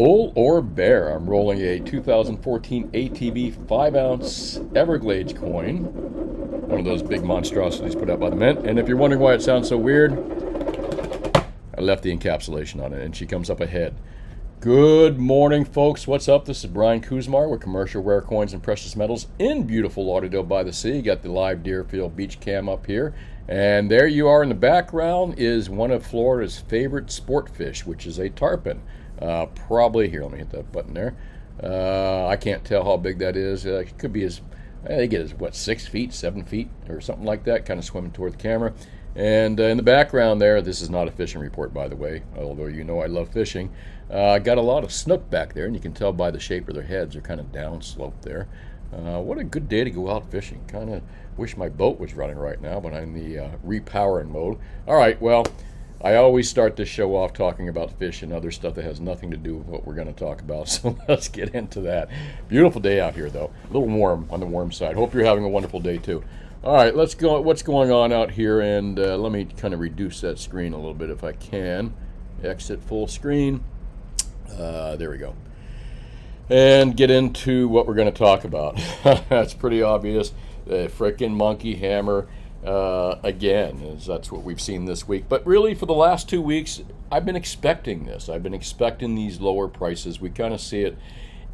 Bull or bear? I'm rolling a 2014 ATV 5-ounce Everglades coin. One of those big monstrosities put out by the Mint. And if you're wondering why it sounds so weird, I left the encapsulation on it, and she comes up ahead. Good morning, folks. What's up? This is Brian Kuzmar with Commercial Rare Coins and Precious Metals in beautiful Lauderdale by the Sea. You got the live Deerfield beach cam up here. And there you are in the background is one of Florida's favorite sport fish, which is a tarpon. Probably, here, let me hit that button there. I can't tell how big that is. It could be as, they get as, what, 6 feet, 7 feet, or something like that, kind of swimming toward the camera. And in the background there, this is not a fishing report, by the way, although you know I love fishing. Got a lot of snook back there, and you can tell by the shape of their heads. They're kind of downslope there. What a good day to go out fishing. Kind of wish my boat was running right now, but I'm in the repowering mode. All right, well, I always start this show off talking about fish and other stuff that has nothing to do with what we're going to talk about, so let's get into that. Beautiful day out here, though. A little warm on the warm side. Hope you're having a wonderful day, too. All right, let's go. What's going on out here? And let me kind of reduce that screen a little bit if I can. Exit full screen. There we go. And get into what we're going to talk about. That's pretty obvious. The frickin' monkey hammer again. That's what we've seen this week. But really, for the last 2 weeks, I've been expecting this. I've been expecting these lower prices. We kind of see it.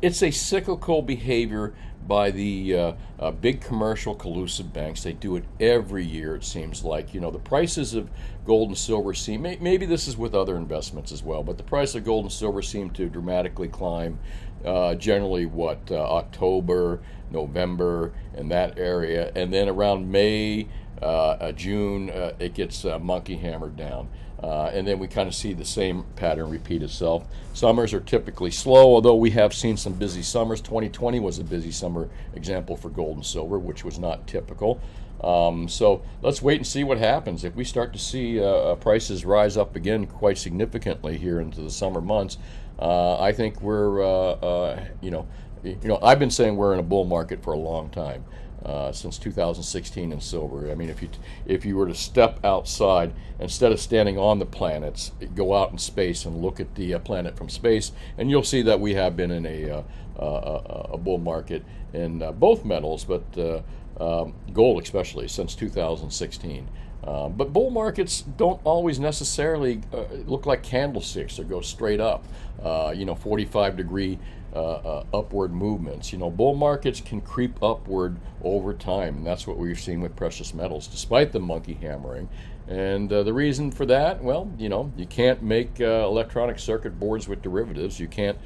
It's a cyclical behavior by the big commercial collusive banks. They do it every year, it seems like. You know, the prices of gold and silver seem, maybe this is with other investments as well, but the price of gold and silver seem to dramatically climb generally, October, November, in that area. And then around May, June, it gets monkey hammered down. And then we kind of see the same pattern repeat itself. Summers are typically slow, although we have seen some busy summers. 2020 was a busy summer example for gold and silver, which was not typical. So let's wait and see what happens. If we start to see prices rise up again quite significantly here into the summer months, I think we're, I've been saying we're in a bull market for a long time. Since 2016 in silver. I mean, if you were to step outside, instead of standing on the planets, go out in space and look at the planet from space, and you'll see that we have been in a bull market in both metals, but gold especially, since 2016. But bull markets don't always necessarily look like candlesticks or go straight up, 45-degree upward movements. Bull markets can creep upward over time, and that's what we've seen with precious metals, despite the monkey hammering. And the reason for that, well, you can't make electronic circuit boards with derivatives. You can't,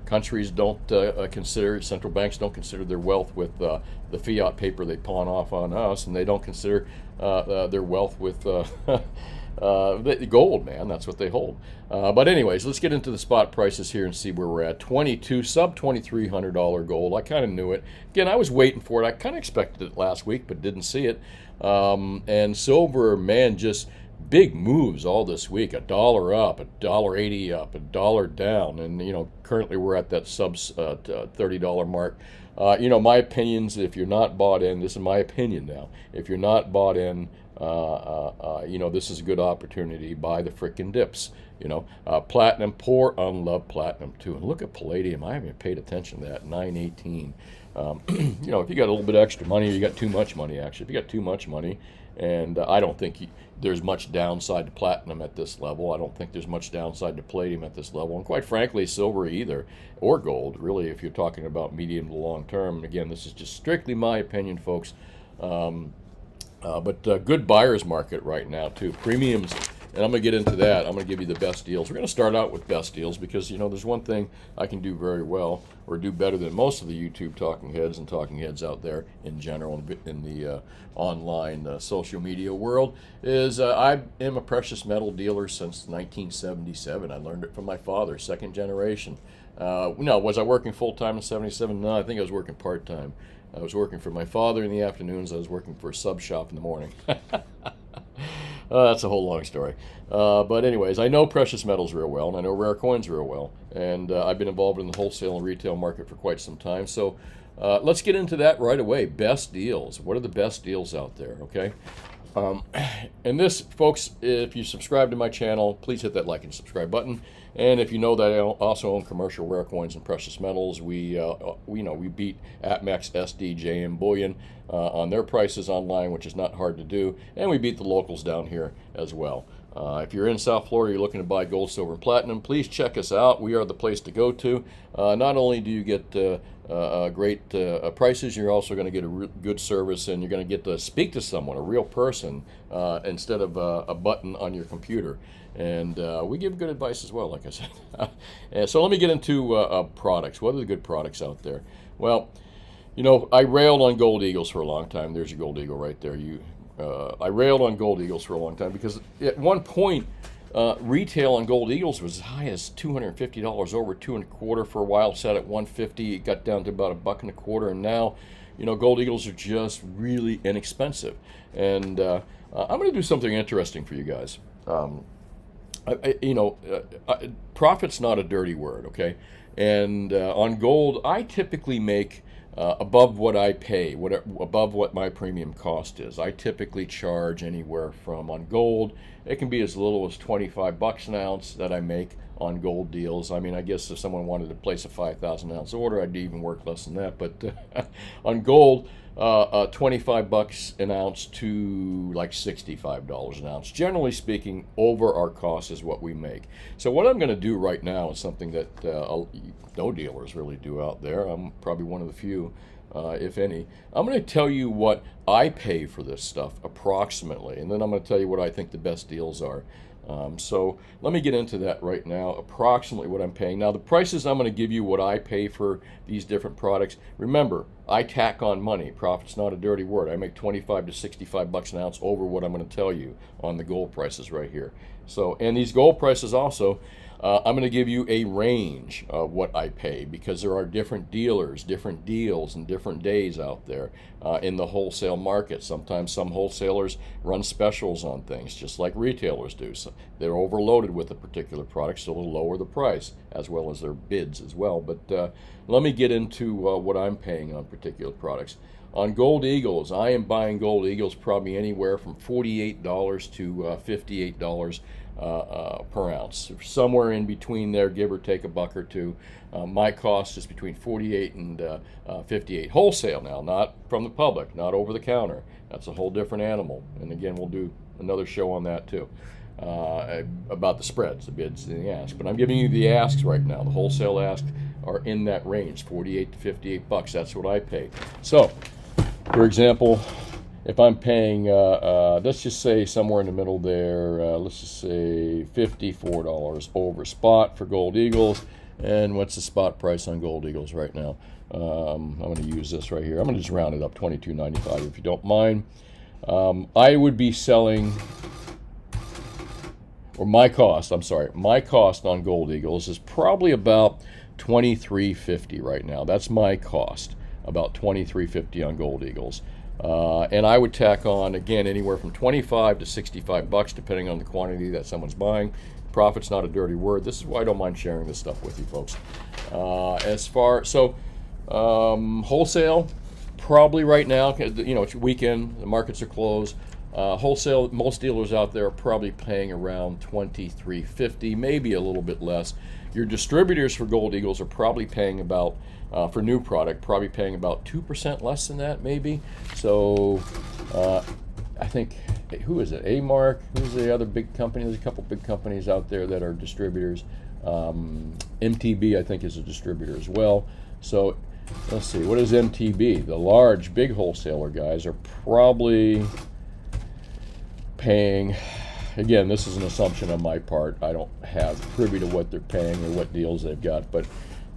countries don't consider, central banks don't consider their wealth with the fiat paper they pawn off on us, and they don't consider their wealth with the gold, man. That's what they hold. But anyways, let's get into the spot prices here and see where we're at. sub $2,300 gold. I kind of knew it. Again, I was waiting for it. I kind of expected it last week, but didn't see it. And silver, man, just big moves all this week. $1 up, $1.80 up, $1 down, and currently we're at that sub $30 mark. My opinions, if you're not bought in, this is my opinion now. If you're not bought in, this is a good opportunity. Buy the frickin' dips. Platinum, pour unloved platinum too. And look at palladium. I haven't paid attention to that. 918. If you got a little bit extra money, or you got too much money, actually. If you got too much money, and I don't think there's much downside to platinum at this level. I don't think there's much downside to palladium at this level. And quite frankly, silver either, or gold, really, if you're talking about medium to long term. And again, this is just strictly my opinion, folks. But good buyer's market right now, too. Premiums, and I'm going to get into that. I'm going to give you the best deals. We're going to start out with best deals because, there's one thing I can do very well, or do better than most of the YouTube talking heads out there in general in the online social media world, is I am a precious metal dealer since 1977. I learned it from my father, second generation. Was I working full-time in 77? No, I think I was working part-time. I was working for my father in the afternoons. I was working for a sub shop in the morning. That's a whole long story. But anyways, I know precious metals real well, and I know rare coins real well. And I've been involved in the wholesale and retail market for quite some time. So let's get into that right away. Best deals. What are the best deals out there, okay? And this, folks, if you subscribe to my channel, please hit that like and subscribe button. And if you know that I also own commercial rare coins and precious metals, we beat APMEX, SD, JM Bullion on their prices online, which is not hard to do, and we beat the locals down here as well. If you're in South Florida, you're looking to buy gold, silver, and platinum, please check us out. We are the place to go to. Not only do you get great prices, you're also going to get a good service, and you're going to get to speak to someone, a real person, instead of a button on your computer. And we give good advice as well, like I said. And so let me get into products. What are the good products out there? Well, you know, I railed on gold eagles for a long time. There's your gold eagle right there. I railed on gold eagles for a long time because at one point, retail on gold eagles was as high as $250, over $2.25 for a while. Set at $150. It got down to about $1.25, and now, you know, gold eagles are just really inexpensive. And I'm going to do something interesting for you guys. Profit's not a dirty word, okay? And on gold, I typically make above what I pay, above what my premium cost is. I typically charge anywhere from, on gold, it can be as little as $25 an ounce that I make on gold deals. I mean, I guess if someone wanted to place a 5,000 ounce order, I'd even work less than that. But on gold, $25 an ounce to like $65 an ounce. Generally speaking, over our cost is what we make. So what I'm going to do right now is something that no dealers really do out there. I'm probably one of the few, if any. I'm going to tell you what I pay for this stuff approximately, and then I'm going to tell you what I think the best deals are. So let me get into that right now, approximately what I'm paying. Now the prices I'm going to give you what I pay for these different products. Remember, I tack on money. Profit's not a dirty word. I make $25 to $65 an ounce over what I'm going to tell you on the gold prices right here. So, and these gold prices also, I'm going to give you a range of what I pay because there are different dealers, different deals, and different days out there in the wholesale market. Sometimes some wholesalers run specials on things, just like retailers do. So they're overloaded with a particular product, so they'll lower the price as well as their bids as well. But let me get into what I'm paying on particular products. On gold eagles, I am buying gold eagles probably anywhere from $48 to $58 per ounce, somewhere in between there, give or take a buck or two. My cost is between $48 and $58 wholesale now, not from the public, not over the counter. That's a whole different animal, and again, we'll do another show on that too, about the spreads, the bids and the asks. But I'm giving you the asks right now. The wholesale asks are in that range, $48 to $58. That's what I pay. So, for example, if I'm paying, let's just say somewhere in the middle there, let's just say $54 over spot for gold eagles. And what's the spot price on gold eagles right now? I'm going to use this right here. I'm going to just round it up, $22.95 if you don't mind. I would be selling, or my cost on gold eagles is probably about $23.50 right now. That's my cost, about $23.50 on gold eagles. And I would tack on, again, anywhere from $25 to $65, depending on the quantity that someone's buying. Profit's not a dirty word. This is why I don't mind sharing this stuff with you folks. Wholesale, probably right now, you know, it's weekend, the markets are closed. Wholesale, most dealers out there are probably paying around $23.50, maybe a little bit less. Your distributors for gold eagles are probably paying about, for new product, probably paying about 2% less than that, maybe. So I think, who is it? A-Mark, who's the other big company? There's a couple big companies out there that are distributors. MTB, I think, is a distributor as well. So let's see, what is MTB? The large, big wholesaler guys are probably paying, again, this is an assumption on my part. I don't have privy to what they're paying or what deals they've got, but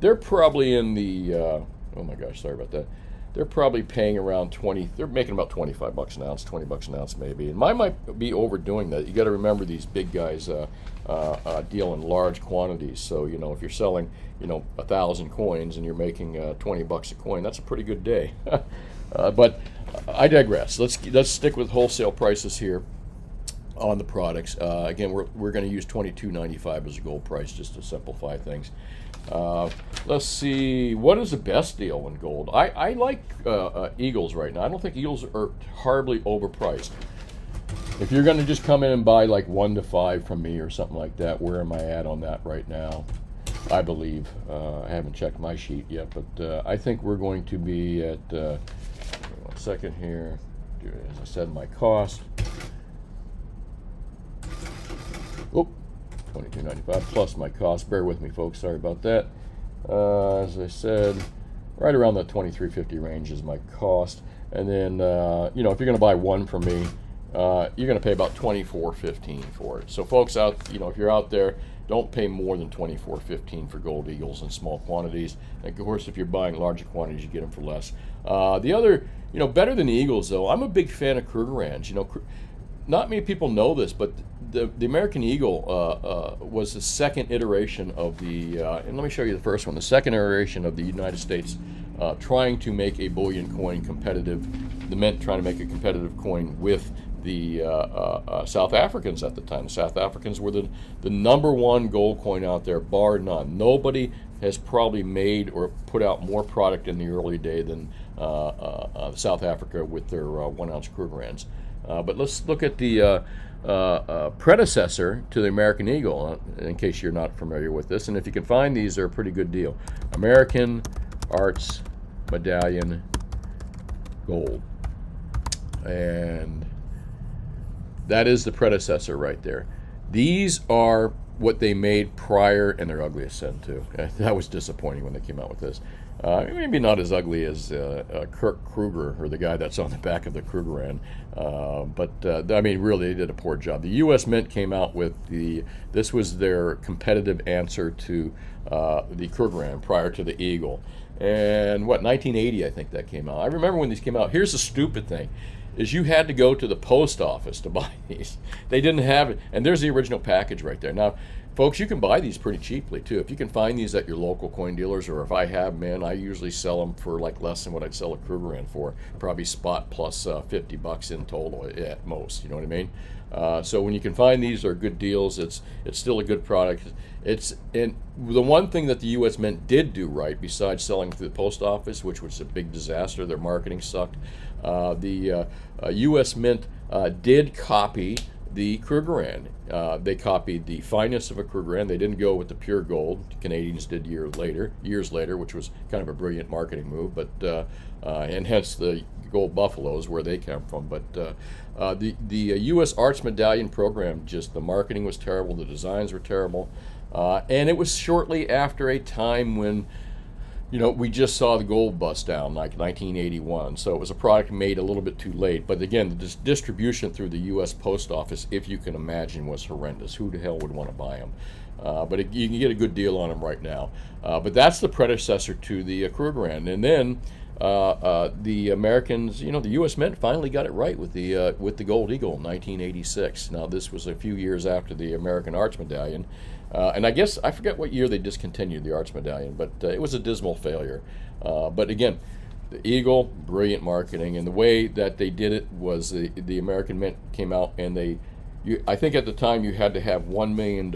they're probably in the, oh my gosh, sorry about that. They're probably paying around they're making about $25 an ounce, $20 an ounce maybe. And mine might be overdoing that. You got to remember these big guys deal in large quantities. So, you know, if you're selling, you know, 1,000 coins and you're making $20 a coin, that's a pretty good day. But I digress. Let's stick with wholesale prices here on the products. Again, we're going to use $22.95 as a gold price just to simplify things. Let's see, what is the best deal in gold? I like Eagles right now. I don't think Eagles are horribly overpriced. If you're going to just come in and buy like 1 to 5 from me or something like that, where am I at on that right now? I believe. I haven't checked my sheet yet, but I think we're going to be at, 1 second here, as I said, my cost. Oh, $22.95 plus my cost. Bear with me, folks. Sorry about that. As I said, right around the $23.50 range is my cost. And then, if you're going to buy 1 from me, you're going to pay about $24.15 for it. So, folks, if you're out there, don't pay more than $24.15 for Gold Eagles in small quantities. And of course, if you're buying larger quantities, you get them for less. The other, better than the Eagles, though, I'm a big fan of Krugerrands. Not many people know this, but the American Eagle was the second iteration of the, and let me show you the first one, the second iteration of the United States trying to make a bullion coin competitive, the Mint trying to make a competitive coin with the South Africans at the time. The South Africans were the #1 gold coin out there, bar none. Nobody has probably made or put out more product in the early day than South Africa with their 1-ounce Krugerrands. But let's look at the predecessor to the American Eagle, in case you're not familiar with this. And if you can find these, they're a pretty good deal. American Arts Medallion Gold. And that is the predecessor right there. These are what they made prior, and they're ugly as sin too. That was disappointing when they came out with this. Maybe not as ugly as Kirk Kruger, or the guy that's on the back of the Krugerrand, but really they did a poor job. The U.S. Mint came out with this was their competitive answer to the Krugerrand prior to the Eagle. And 1980 I think that came out. I remember when these came out. Here's the stupid thing, is you had to go to the post office to buy these. They didn't have it, and there's the original package right there. Now, folks, you can buy these pretty cheaply too. If you can find these at your local coin dealers, or if I have, man, I usually sell them for like less than what I'd sell a Krugerrand for, probably spot plus $50 in total at most. You know what I mean? So when you can find these, they're good deals. It's still a good product. And the one thing that the U.S. Mint did do right, besides selling through the post office, which was a big disaster, their marketing sucked. The U.S. Mint did copy the Krugerrand. They copied the fineness of a Krugerrand. They didn't go with the pure gold. The Canadians did years later, which was kind of a brilliant marketing move. But and hence the gold buffaloes, where they come from. But the U.S. Arts Medallion program, just the marketing was terrible, the designs were terrible, and it was shortly after a time when we just saw the gold bust down, like 1981. So it was a product made a little bit too late. But again, the distribution through the U.S. Post Office, if you can imagine, was horrendous. Who the hell would want to buy them? But you can get a good deal on them right now. But that's the predecessor to the Krugerrand. And then the Americans, the U.S. Mint finally got it right with the Gold Eagle in 1986. Now, this was a few years after the American Arts Medallion. And I guess, I forget what year they discontinued the Arts Medallion, but it was a dismal failure. But again, the Eagle, brilliant marketing, and the way that they did it was the American Mint came out and I think at the time you had to have $1 million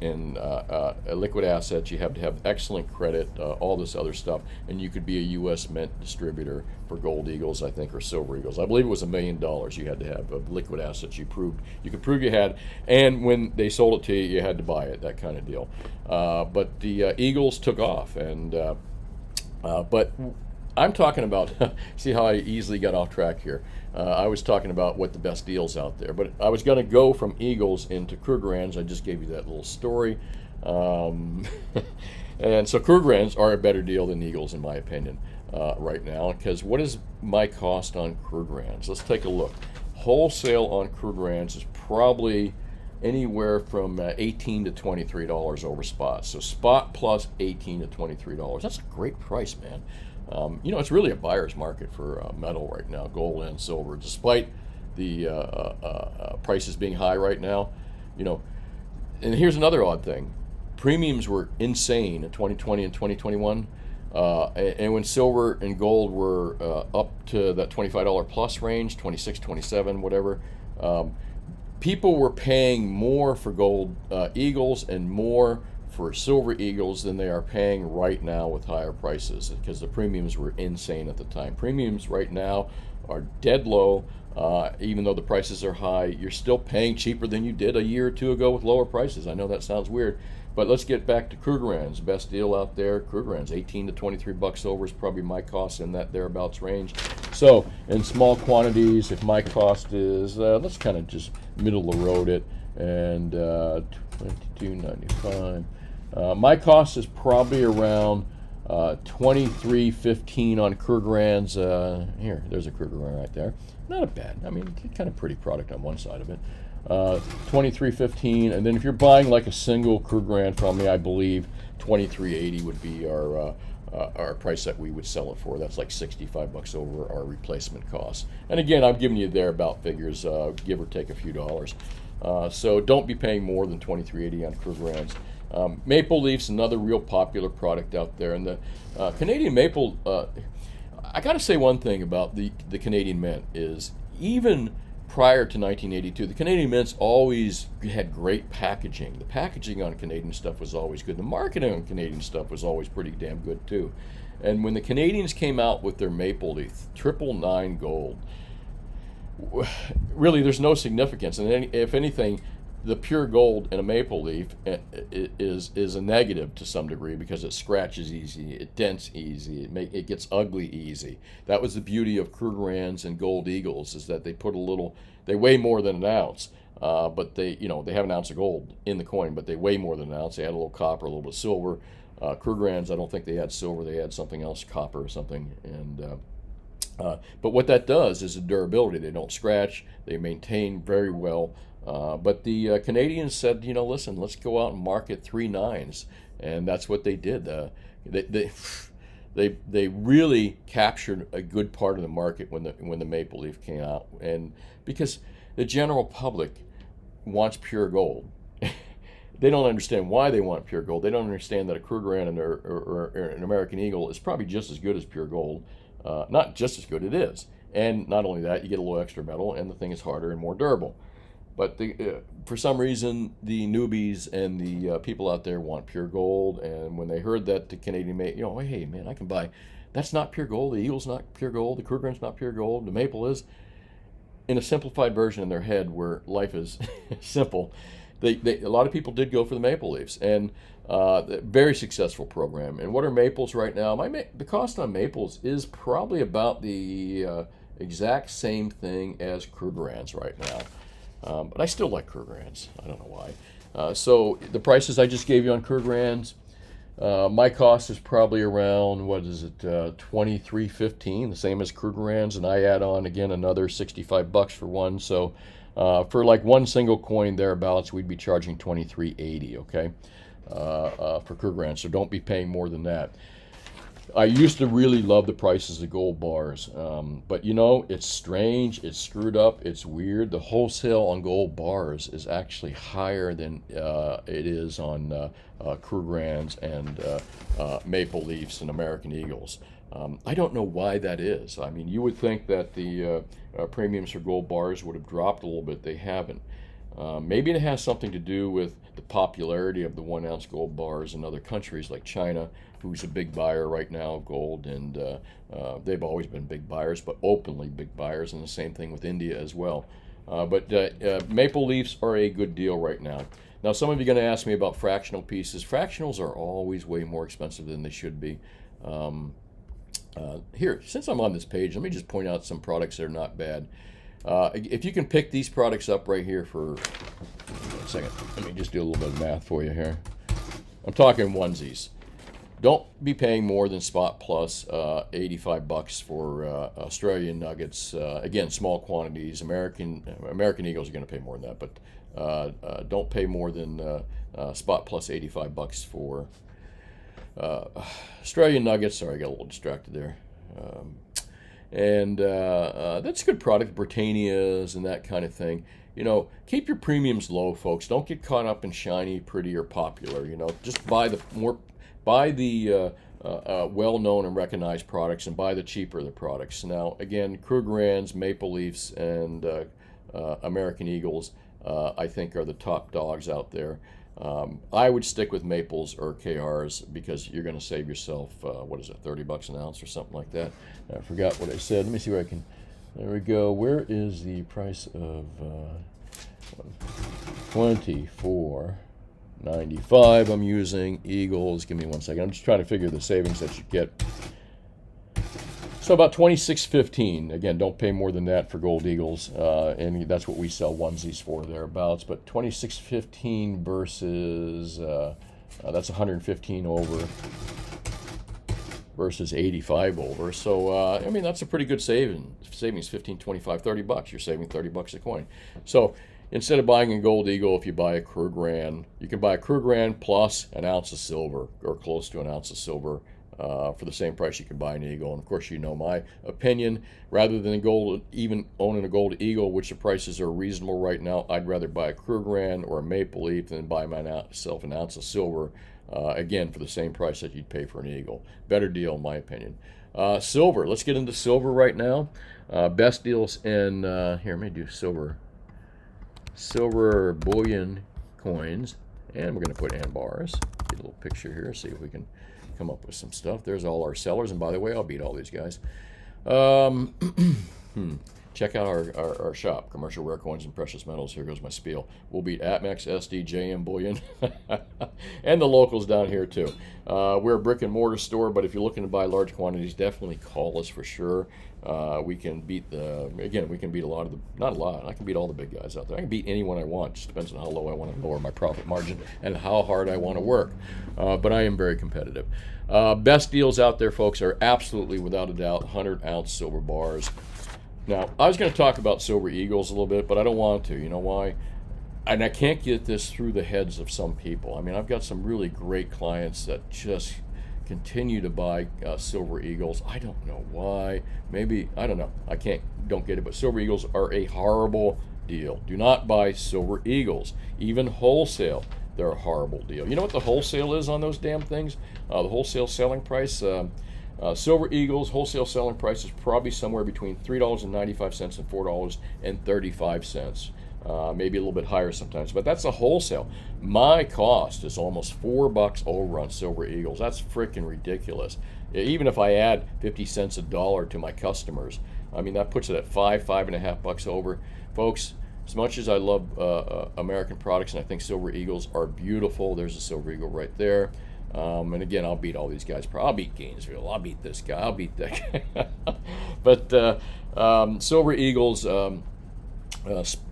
in liquid assets. You have to have excellent credit, all this other stuff, and you could be a U.S. Mint distributor for Gold Eagles, I think, or Silver Eagles. I believe it was $1 million you had to have of liquid assets. You could prove you had, and when they sold it to you, you had to buy it. That kind of deal. But the Eagles took off, and but I'm talking about, see how I easily got off track here. I was talking about what the best deals out there, but I was going to go from Eagles into Krugerrands. I just gave you that little story. And so Krugerrands are a better deal than Eagles, in my opinion, right now, because what is my cost on Krugerrands? Let's take a look. Wholesale on Krugerrands is probably anywhere from $18 to $23 over spot. So spot plus $18 to $23. That's a great price, man. It's really a buyer's market for metal right now, gold and silver, despite the prices being high right now. And here's another odd thing. Premiums were insane in 2020 and 2021. And when silver and gold were up to that $25 plus range, 26, 27, whatever, people were paying more for gold Eagles and more for Silver Eagles than they are paying right now with higher prices, because the premiums were insane at the time. Premiums right now are dead low. Even though the prices are high, you're still paying cheaper than you did a year or two ago with lower prices. I know that sounds weird, but let's get back to Krugerrands. Best deal out there, Krugerrands, 18 to 23 bucks over is probably my cost in that thereabouts range. So in small quantities, if my cost is, let's kind of just middle of the road it, and $22.95. My cost is probably around $23.15 on Krugerrands. Here, there's a Krugerrand right there. Not bad. I mean, kind of pretty product on one side of it. $23.15, and then if you're buying like a single Krugerrand from me, I believe $23.80 would be our price that we would sell it for. That's like 65 bucks over our replacement cost. And again, I'm giving you thereabout figures, give or take a few dollars. So don't be paying more than $23.80 on Krugerrands. Maple Leaf's another real popular product out there, and the Canadian maple. I got to say one thing about the Canadian mint is, even prior to 1982, the Canadian mints always had great packaging. The packaging on Canadian stuff was always good. The marketing on Canadian stuff was always pretty damn good too. And when the Canadians came out with their maple leaf, 999 gold, really there's no significance. And if anything, the pure gold in a maple leaf is a negative to some degree, because it scratches easy, it dents easy, it gets ugly easy. That was the beauty of Krugerrands and Gold Eagles, is that they weigh more than an ounce, but they have an ounce of gold in the coin, but they weigh more than an ounce. They had a little copper, a little bit of silver. Krugerrands, I don't think they had silver, they had something else, copper or something, and but what that does is the durability. They don't scratch, they maintain very well. But the Canadians said, listen, let's go out and market 3 nines, and that's what they did. They really captured a good part of the market when the maple leaf came out, and because the general public wants pure gold. They don't understand why they want pure gold. They don't understand that a Krugerrand or an American Eagle is probably just as good as pure gold. Not just as good, it is. And not only that, you get a little extra metal, and the thing is harder and more durable. But for some reason, the newbies and the people out there want pure gold. And when they heard that the Canadian made, hey man, I can buy, that's not pure gold. The Eagle's not pure gold. The Krugerrand's not pure gold. The maple is. In a simplified version in their head, where life is simple, a lot of people did go for the maple leaves, and very successful program. And what are maples right now? The cost on maples is probably about the exact same thing as Krugerrands right now. But I still like Krugerrands. I don't know why. So the prices I just gave you on Krugerrands, my cost is probably around, $23.15, the same as Krugerrands, and I add on again another 65 bucks for one. So for like one single coin thereabouts, we'd be charging $23.80, okay, for Krugerrands. So don't be paying more than that. I used to really love the prices of gold bars, but it's strange, it's screwed up, it's weird. The wholesale on gold bars is actually higher than it is on Krugerrands and Maple Leafs and American Eagles. I don't know why that is. I mean, you would think that the premiums for gold bars would have dropped a little bit. They haven't. Maybe it has something to do with the popularity of the 1 ounce gold bars in other countries like China, who's a big buyer right now of gold, and they've always been big buyers, but openly big buyers, and the same thing with India as well. But Maple Leafs are a good deal right now. Now, some of you are going to ask me about fractional pieces. Fractionals are always way more expensive than they should be. Here, since I'm on this page, let me just point out some products that are not bad. If you can pick these products up right here for 1 second, let me just do a little bit of math for you here. I'm talking onesies. Don't be paying more than spot plus 85 bucks for Australian nuggets. Again, small quantities. American Eagles are going to pay more than that, but don't pay more than spot plus 85 bucks for Australian nuggets. Sorry, I got a little distracted there. And that's a good product, Britannias and that kind of thing. Keep your premiums low, folks. Don't get caught up in shiny, pretty, or popular. Just buy the well-known and recognized products, and buy the cheaper the products. Now, again, Krugerrands, Maple Leafs, and American Eagles, I think, are the top dogs out there. I would stick with Maples or KRs, because you're going to save yourself, 30 bucks an ounce or something like that. I forgot what I said. Let me see where I can There we go. Where is the price of 24.95? I'm using Eagles. Give me 1 second. I'm just trying to figure the savings that you get. So about $26.15. Again, don't pay more than that for Gold Eagles, and that's what we sell onesies for thereabouts. But $26.15 versus that's 115 over versus 85 over. So I mean, that's a pretty good savings. 15, 25, 30 bucks. You're saving 30 bucks a coin. So instead of buying a Gold Eagle, if you buy a Krugerrand, you can buy a Krugerrand plus an ounce of silver, or close to an ounce of silver, for the same price you can buy an Eagle. And of course, you know my opinion. Rather than gold, even owning a Gold Eagle, which the prices are reasonable right now, I'd rather buy a Krugerrand or a Maple Leaf than buy myself an ounce of silver. Again, for the same price that you'd pay for an Eagle. Better deal, in my opinion. Silver. Let's get into silver right now. Best deals in here. Let me do silver bullion coins, and we're going to put AND bars. Get a little picture here. See if we can come up with some stuff. There's all our sellers, and by the way, I'll beat all these guys. Check out our shop, Commercial Rare Coins and Precious Metals. Here goes my spiel. We'll beat APMEX, SD, JM Bullion, and the locals down here too. We're a brick and mortar store, but if you're looking to buy large quantities, definitely call us for sure. We can beat we can beat a lot of not a lot, I can beat all the big guys out there. I can beat anyone I want. Just depends on how low I want to lower my profit margin and how hard I want to work. But I am very competitive. Best deals out there, folks, are absolutely, without a doubt, 100-ounce silver bars. Now, I was going to talk about Silver Eagles a little bit, but I don't want to. You know why? And I can't get this through the heads of some people. I mean, I've got some really great clients that just continue to buy Silver Eagles. I don't know why. Maybe, I don't know. Don't get it. But Silver Eagles are a horrible deal. Do not buy Silver Eagles. Even wholesale, they're a horrible deal. You know what the wholesale is on those damn things? The wholesale selling price, Silver Eagles wholesale selling price is probably somewhere between $3.95 and $4.35. Maybe a little bit higher sometimes, but that's a wholesale. My cost is almost $4 over on Silver Eagles. That's freaking ridiculous. Even if I add 50 cents a dollar to my customers, I mean, that puts it at $5.50 over. Folks, as much as I love American products, and I think Silver Eagles are beautiful, there's a Silver Eagle right there. And again, I'll beat all these guys. I'll beat Gainesville. I'll beat this guy. I'll beat that guy. But Silver Eagles, you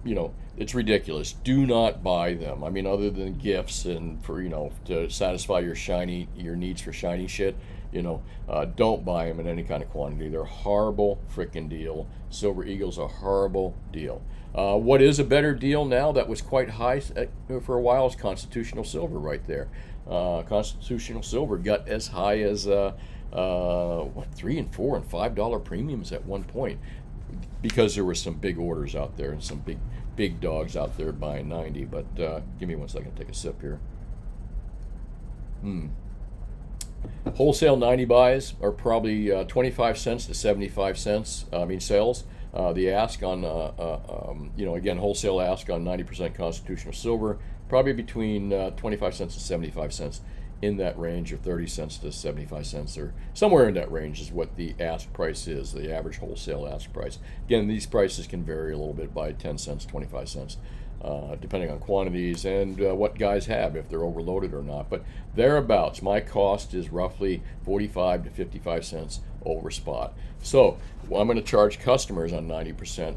know, it's ridiculous. Do not buy them. I mean, other than gifts and for, you know, to satisfy your needs for shiny shit, you know, don't buy them in any kind of quantity. They're a horrible freaking deal. Silver Eagles are a horrible deal. What is a better deal now that was quite high for a while is Constitutional Silver right there. Constitutional Silver got as high as $3 and $4 and $5 premiums at one point, because there were some big orders out there and some big dogs out there buying 90. But give me 1 second to take a sip here. Wholesale 90 buys are probably 25 cents to 75 cents. Sales. The ask on, you know, again, wholesale ask on 90% Constitutional Silver, probably between 25 cents and 75 cents, in that range of 30 cents to 75 cents, or somewhere in that range is what the ask price is, the average wholesale ask price. Again, these prices can vary a little bit by 10 cents, 25 cents, depending on quantities and what guys have, if they're overloaded or not. But thereabouts, my cost is roughly 45 to 55 cents over spot. So I'm going to charge customers on 90%.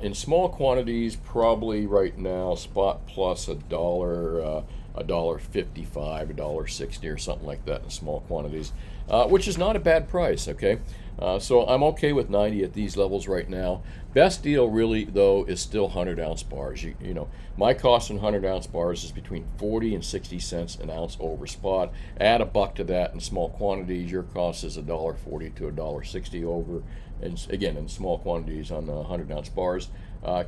In small quantities, probably right now, spot plus $1.55, $1.60 or something like that in small quantities, which is not a bad price, okay? So I'm okay with 90 at these levels right now. Best deal really, though, is still 100-ounce bars. You know, my cost in 100-ounce bars is between 40 and 60 cents an ounce over spot. Add $1 to that in small quantities, your cost is $1.40 to $1.60 over. And again, in small quantities on 100-ounce bars.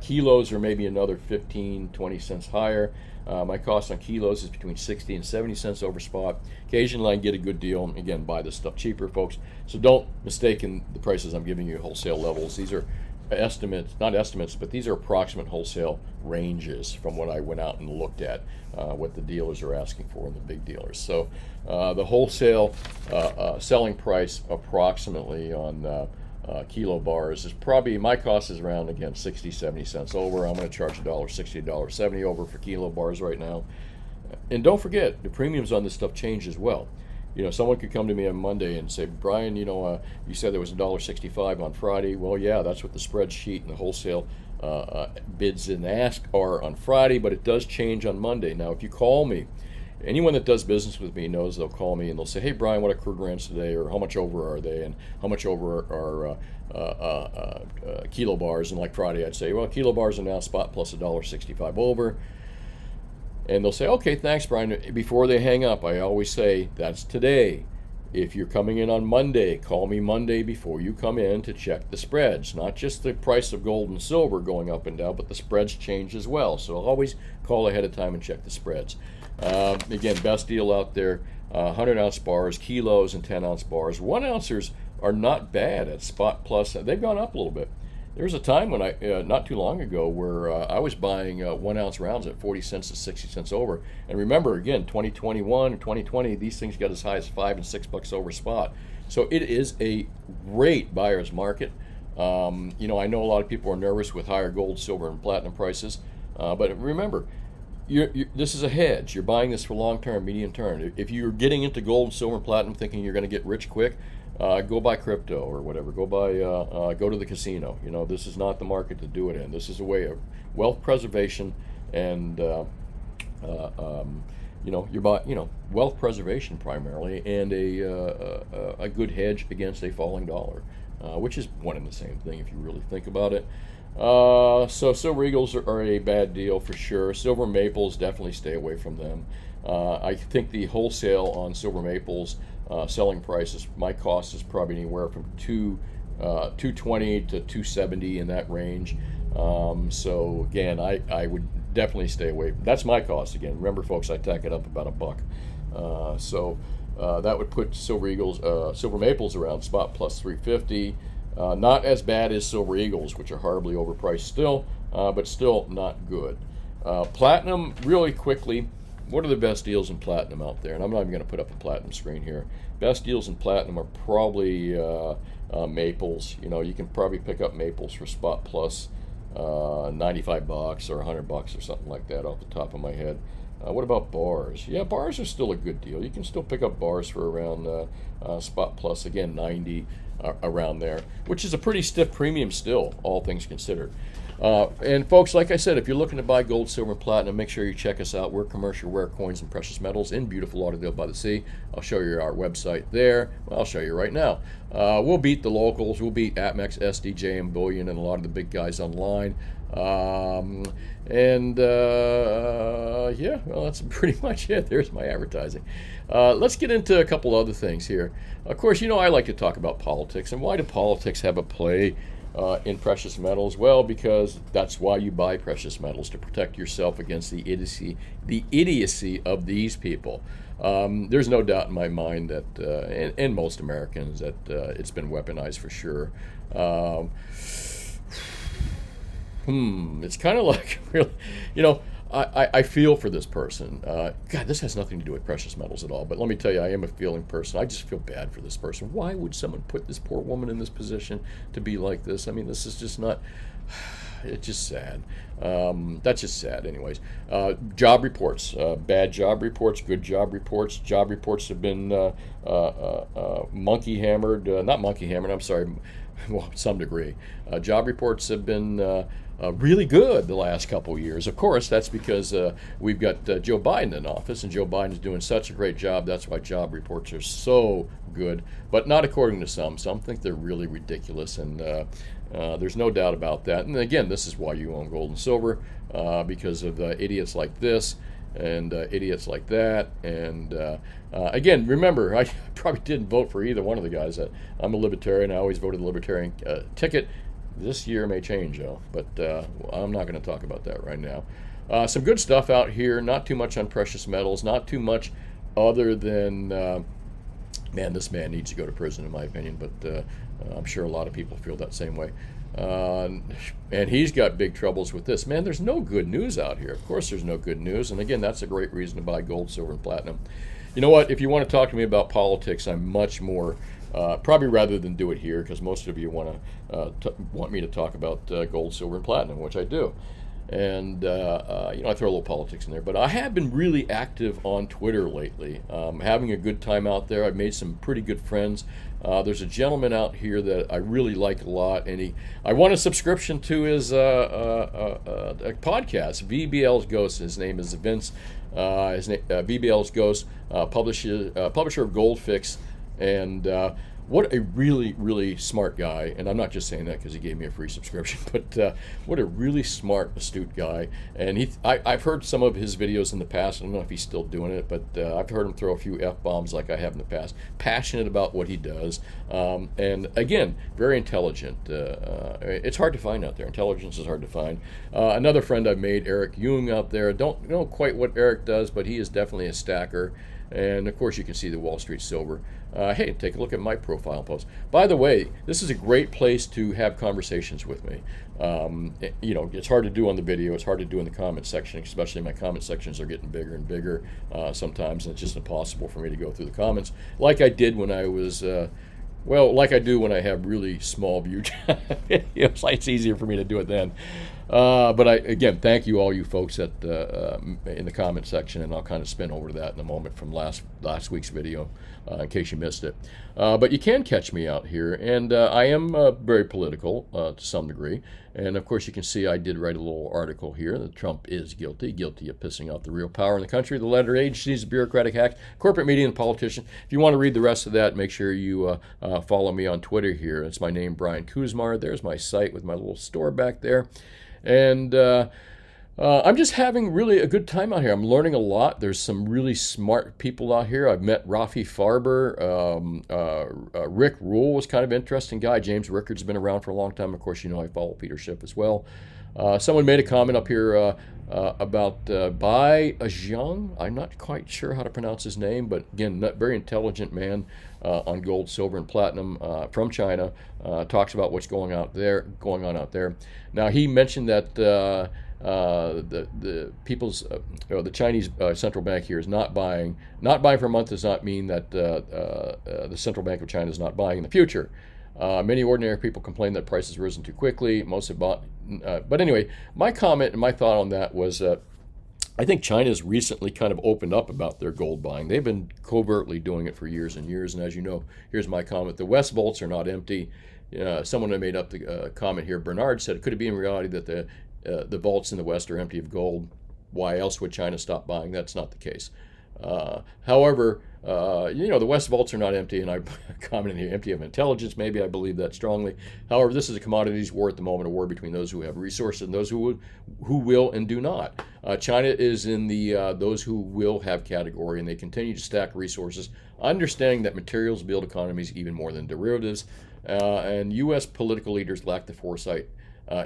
Kilos are maybe another 15, 20 cents higher. My cost on kilos is between 60 and 70 cents over spot. Occasionally I can get a good deal, and again, buy this stuff cheaper, folks. So don't mistake in the prices I'm giving you wholesale levels. These are estimates, not estimates, but these are approximate wholesale ranges from what I went out and looked at, what the dealers are asking for and the big dealers. So the wholesale selling price approximately on kilo bars is probably, my cost is around, again, 60, 70 cents over. I'm going to charge $1.60, $1.70 over for kilo bars right now. And don't forget, the premiums on this stuff change as well. You know, someone could come to me on Monday and say, Brian, you know, you said there was $1.65 on Friday. Well, yeah, that's what the spreadsheet and the wholesale bids and ask are on Friday, but it does change on Monday. Now, if you call me, anyone that does business with me knows they'll call me and they'll say, hey, Brian, what are crude rents today, or how much over are they, and how much over are kilo bars? And like Friday, I'd say, well, kilo bars are now spot plus $1.65 over. And they'll say, okay, thanks, Brian. Before they hang up, I always say, that's today. If you're coming in on Monday, call me Monday before you come in to check the spreads. Not just the price of gold and silver going up and down, but the spreads change as well. So I'll always call ahead of time and check the spreads. Again, best deal out there, 100-ounce bars, kilos, and 10-ounce bars. 1-ouncers are not bad at Spot Plus. They've gone up a little bit. There was a time when not too long ago, where I was buying 1-ounce rounds at 40 cents to 60 cents over. And remember, again, 2021 or 2020, these things got as high as $5 and $6 over spot. So it is a great buyer's market. You know, I know a lot of people are nervous with higher gold, silver, and platinum prices. But remember, this is a hedge. You're buying this for long term, medium term. If you're getting into gold, silver, and platinum thinking you're going to get rich quick, go buy crypto or whatever. Go to the casino. You know, this is not the market to do it in. This is a way of wealth preservation and wealth preservation primarily, and a good hedge against a falling dollar, which is one and the same thing if you really think about it. So silver eagles are a bad deal for sure. Silver maples, definitely stay away from them. I think the wholesale on silver maples selling prices, my cost is probably anywhere from $220 to $270 in that range. So again, I would definitely stay away. That's my cost again. Remember, folks, I tack it up about $1. So that would put silver eagles, silver maples around spot plus 350. Not as bad as silver eagles, which are horribly overpriced still, but still not good. Platinum, really quickly, what are the best deals in platinum out there? And I'm not even going to put up a platinum screen here. Best deals in platinum are probably maples. You know, you can probably pick up maples for spot plus $95 or $100 or something like that off the top of my head. What about bars? Yeah, bars are still a good deal. You can still pick up bars for around spot plus, again, 90 around there, which is a pretty stiff premium still, all things considered. And folks, like I said, if you're looking to buy gold, silver, and platinum, make sure you check us out. We're Commercial Rare Coins and Precious Metals in beautiful Lauderdale by the Sea. I'll show you our website there. Well, I'll show you right now. We'll beat the locals. We'll beat Atmex, SDJ, and Bullion, and a lot of the big guys online. Yeah, well, that's pretty much it. There's my advertising. Let's get into a couple other things here. Of course, you know I like to talk about politics. And why do politics have a play in precious metals? Well, because that's why you buy precious metals, to protect yourself against the idiocy of these people. There's no doubt in my mind that, and most Americans, that it's been weaponized for sure. It's kind of like, really, you know, I feel for this person. God, this has nothing to do with precious metals at all, but let me tell you, I am a feeling person. I just feel bad for this person. Why would someone put this poor woman in this position to be like this? I mean, this is just not, it's just sad. That's just sad anyways. Job reports, bad job reports, good job reports. Job reports have been monkey hammered, not monkey hammered, I'm sorry, well, to some degree. Job reports have been really good the last couple of years. Of course, that's because we've got Joe Biden in office, and Joe Biden's doing such a great job. That's why job reports are so good, but not according to some. Some think they're really ridiculous, and there's no doubt about that. And again, this is why you own gold and silver, because of idiots like this and idiots like that. And again, remember, I probably didn't vote for either one of the guys. I'm a libertarian. I always voted the libertarian ticket. This year may change, though, but I'm not going to talk about that right now. Some good stuff out here, not too much on precious metals, not too much other than, man, this man needs to go to prison, in my opinion, but I'm sure a lot of people feel that same way. And he's got big troubles with this. Man, there's no good news out here. Of course there's no good news, and again, that's a great reason to buy gold, silver, and platinum. You know what? If you want to talk to me about politics, I'm much more Probably rather than do it here, because most of you want me to talk about gold, silver, and platinum, which I do. And I throw a little politics in there, but I have been really active on Twitter lately, having a good time out there. I've made some pretty good friends. There's a gentleman out here that I really like a lot, and I want a subscription to his podcast, VBL's Ghost. His name is Vince. VBL's Ghost, publisher of Gold Fix, and what a really, really smart guy. And I'm not just saying that because he gave me a free subscription, but what a really smart, astute guy. And I've heard some of his videos in the past. I don't know if he's still doing it, but I've heard him throw a few F-bombs like I have in the past. Passionate about what he does. And again, very intelligent. It's hard to find out there. Intelligence is hard to find. Another friend I've made, Eric Jung, out there. Don't know quite what Eric does, but he is definitely a stacker. And of course, you can see the Wall Street Silver. Hey, take a look at my profile post. By the way, this is a great place to have conversations with me. It's hard to do on the video. It's hard to do in the comment section, especially my comment sections are getting bigger and bigger sometimes, and it's just impossible for me to go through the comments like I did when I was, like I do when I have really small view videos. It's easier for me to do it then. But again, thank you all you folks in the comment section, and I'll kind of spin over to that in a moment from last week's video in case you missed it. But you can catch me out here, and I am very political to some degree. And of course, you can see I did write a little article here that Trump is guilty of pissing off the real power in the country, the letter agencies, bureaucratic hacks, corporate media, and politicians. If you want to read the rest of that, make sure you follow me on Twitter here. It's my name, Brian Kuzmar. There's my site with my little store back there. And I'm just having really a good time out here. I'm learning a lot. There's some really smart people out here. I've met Rafi Farber. Rick Rule was kind of an interesting guy. James Rickard's been around for a long time. Of course, I follow Peter Schiff as well. Someone made a comment up here about Bai Zhang. I'm not quite sure how to pronounce his name, but again, very intelligent man on gold, silver, and platinum from China. Talks about what's going on out there. Now, he mentioned that the Chinese central bank here is not buying. Not buying for a month does not mean that the Central Bank of China is not buying in the future. Many ordinary people complain that prices have risen too quickly. Most have bought. But anyway, my comment and my thought on that was I think China's recently kind of opened up about their gold buying. They've been covertly doing it for years and years. And as you know, here's my comment. The West vaults are not empty. Someone that made up the comment here, Bernard, said, could it be in reality that the vaults in the West are empty of gold? Why else would China stop buying? That's not the case. However, the West vaults are not empty, and I commented here, empty of intelligence. Maybe I believe that strongly. However, this is a commodities war at the moment, a war between those who have resources and those who will and do not. China is in the those who will have category, and they continue to stack resources, understanding that materials build economies even more than derivatives. And U.S. political leaders lack the foresight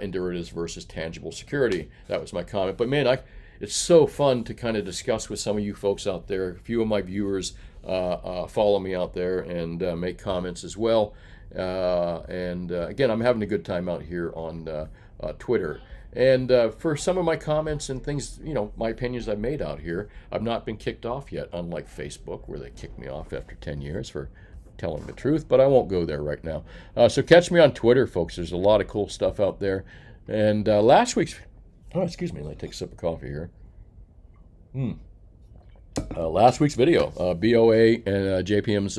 in derivatives versus tangible security. That was my comment. But man, it's so fun to kind of discuss with some of you folks out there. A few of my viewers follow me out there and make comments as well. Again, I'm having a good time out here on Twitter. And for some of my comments and things, my opinions I've made out here, I've not been kicked off yet, unlike Facebook, where they kicked me off after 10 years for telling the truth. But I won't go there right now. So catch me on Twitter, folks. There's a lot of cool stuff out there. And last week's... Oh, excuse me. Let me take a sip of coffee here. Last week's video, BOA and JPM's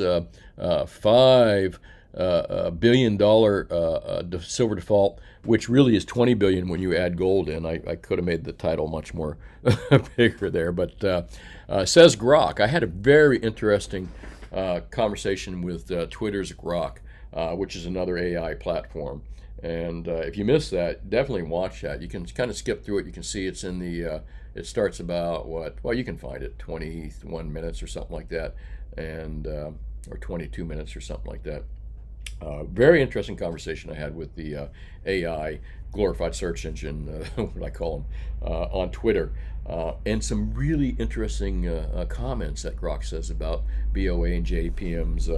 $5 billion silver default, which really is $20 billion when you add gold in. I could have made the title much more bigger there, but says Grok. I had a very interesting conversation with Twitter's Grok, which is another AI platform. And if you missed that, definitely watch that. You can kind of skip through it. You can see it's in the, it starts about you can find it, 21 minutes or something like that, and or 22 minutes or something like that. Very interesting conversation I had with the AI glorified search engine, what I call them, on Twitter. And some really interesting comments that Grok says about BOA and JPM's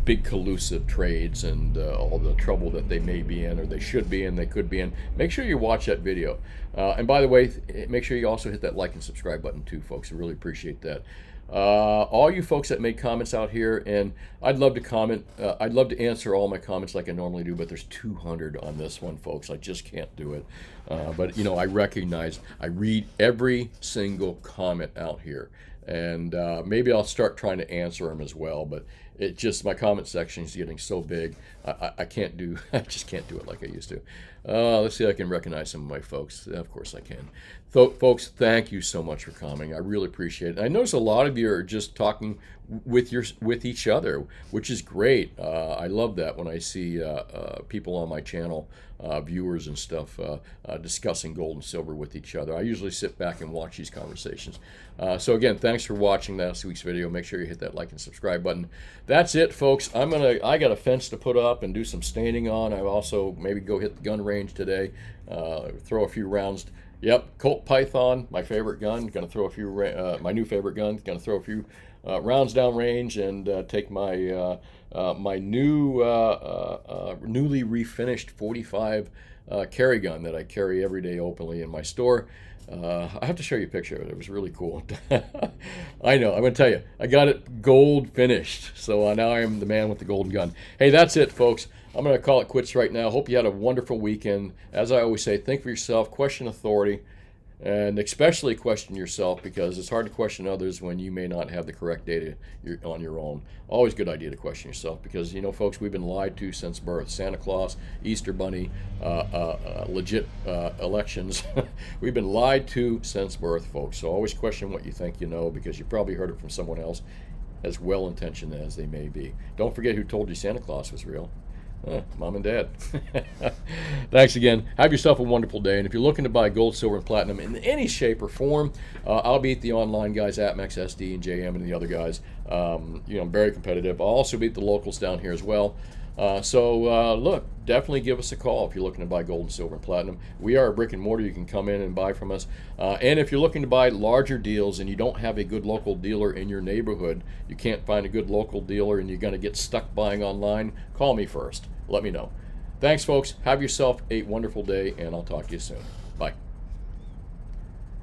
big collusive trades and all the trouble that they may be in, or they should be in, they could be in. Make sure you watch that video. And by the way, make sure you also hit that like and subscribe button too, folks. I really appreciate that. All you folks that make comments out here, and I'd love to comment. I'd love to answer all my comments like I normally do, but there's 200 on this one, folks. I just can't do it. But you know, I recognize I read every single comment out here, and maybe I'll start trying to answer them as well. But it just, my comment section is getting so big, I can't do. I just can't do it like I used to. Let's see if I can recognize some of my folks. Of course I can. Folks, thank you so much for coming. I really appreciate it. I notice a lot of you are just talking with each other, which is great. I love that when I see people on my channel, viewers and stuff, discussing gold and silver with each other. I usually sit back and watch these conversations. So again, thanks for watching last week's video. Make sure you hit that like and subscribe button. That's it, folks. I got a fence to put up and do some staining on. I also maybe go hit the gun range today, throw a few rounds. Yep, Colt Python, my favorite gun. Going to throw a few, my new favorite gun. Going to throw a few rounds down range and take my my new newly refinished 45 carry gun that I carry every day openly in my store. I have to show you a picture of it. It was really cool. I know. I'm going to tell you. I got it gold finished. So now I am the man with the golden gun. Hey, that's it, folks. I'm going to call it quits right now. Hope you had a wonderful weekend. As I always say, think for yourself, question authority, and especially question yourself, because it's hard to question others when you may not have the correct data on your own. Always a good idea to question yourself, because, you know, folks, we've been lied to since birth. Santa Claus, Easter Bunny, legit elections. We've been lied to since birth, folks. So always question what you think you know, because you probably heard it from someone else, as well-intentioned as they may be. Don't forget who told you Santa Claus was real. Mom and Dad. Thanks again. Have yourself a wonderful day. And if you're looking to buy gold, silver, and platinum in any shape or form, I'll beat the online guys, APMEX, SD, and JM, and the other guys. You know, I'm very competitive. I'll also beat the locals down here as well. Look, definitely give us a call if you're looking to buy gold and silver and platinum. We are a brick and mortar. You can come in and buy from us. And if you're looking to buy larger deals and you don't have a good local dealer in your neighborhood, you can't find a good local dealer and you're going to get stuck buying online, call me first. Let me know. Thanks, folks. Have yourself a wonderful day, and I'll talk to you soon. Bye.